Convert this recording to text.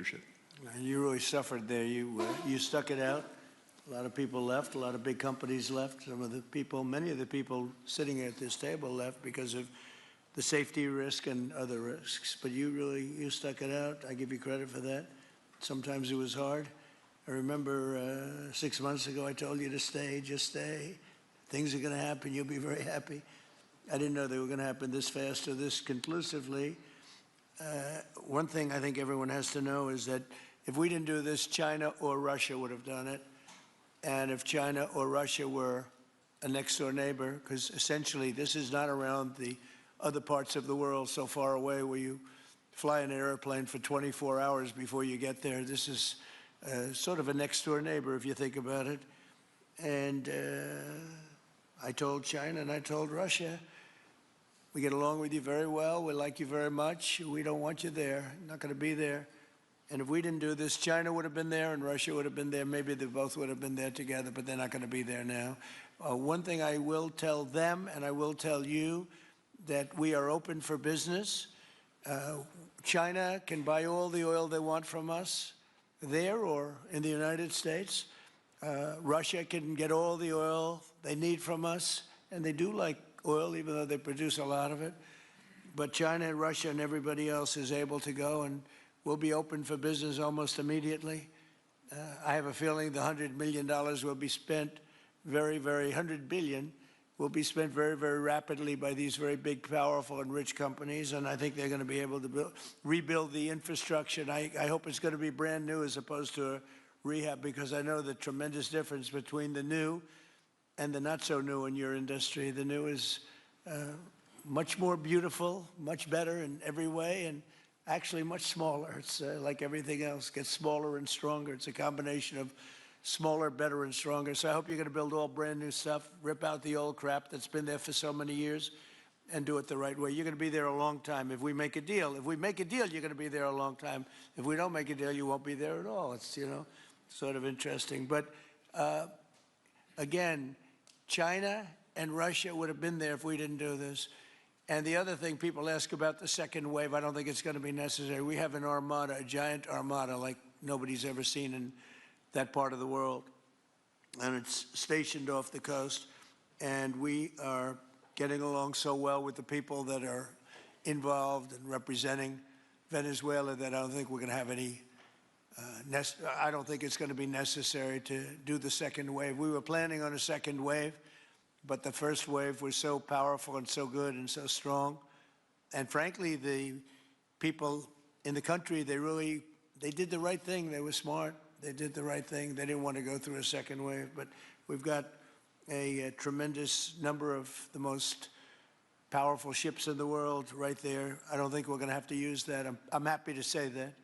leadership. And you really suffered there. You stuck it out. A lot of people left. A lot of big companies left. Some of the people, many of the people sitting at this table left because of the safety risk and other risks. But you stuck it out. I give you credit for that. Sometimes it was hard. I remember 6 months ago I told you to stay, just stay. Things are going to happen. You'll be very happy. I didn't know they were going to happen this fast or this conclusively. One thing I think everyone has to know is that if we didn't do this, China or Russia would have done it. And if China or Russia were a next-door neighbor, because essentially this is not around the other parts of the world so far away where you fly in an airplane for 24 hours before you get there. This is sort of a next-door neighbor if you think about it. And I told China and I told Russia, we get along with you very well. We like you very much. We don't want you there. Not going to be there. And if we didn't do this, China would have been there and Russia would have been there. Maybe they both would have been there together, but they're not going to be there now. One thing I will tell them, and I will tell you, that we are open for business. China can buy all the oil they want from us there or in the United States. Russia can get all the oil they need from us, and they do like oil, even though they produce a lot of it. But China and Russia and everybody else is able to go, and we'll be open for business almost immediately. I have a feeling the $100 million will be spent $100 billion will be spent very, very rapidly by these very big, powerful, and rich companies, and I think they're going to be able to rebuild the infrastructure. And I hope it's going to be brand new as opposed to a rehab, because I know the tremendous difference between the new and the not so new in your industry. The new is much more beautiful, much better in every way, and actually much smaller. It's like everything else, gets smaller and stronger. It's a combination of smaller, better, and stronger. So I hope you're going to build all brand new stuff, rip out the old crap that's been there for so many years, and do it the right way. You're going to be there a long time if we make a deal. If we make a deal, you're going to be there a long time. If we don't make a deal, you won't be there at all. It's, sort of interesting. But again, China and Russia would have been there if we didn't do this. And the other thing, people ask about the second wave. I don't think it's going to be necessary. We have an armada, a giant armada like nobody's ever seen in that part of the world. And it's stationed off the coast. And we are getting along so well with the people that are involved and representing Venezuela that I don't think we're going to have any, I don't think it's going to be necessary to do the second wave. We were planning on a second wave, but the first wave was so powerful and so good and so strong. And frankly, the people in the country, they did the right thing. They were smart. They did the right thing. They didn't want to go through a second wave. But we've got a tremendous number of the most powerful ships in the world right there. I don't think we're going to have to use that. I'm happy to say that.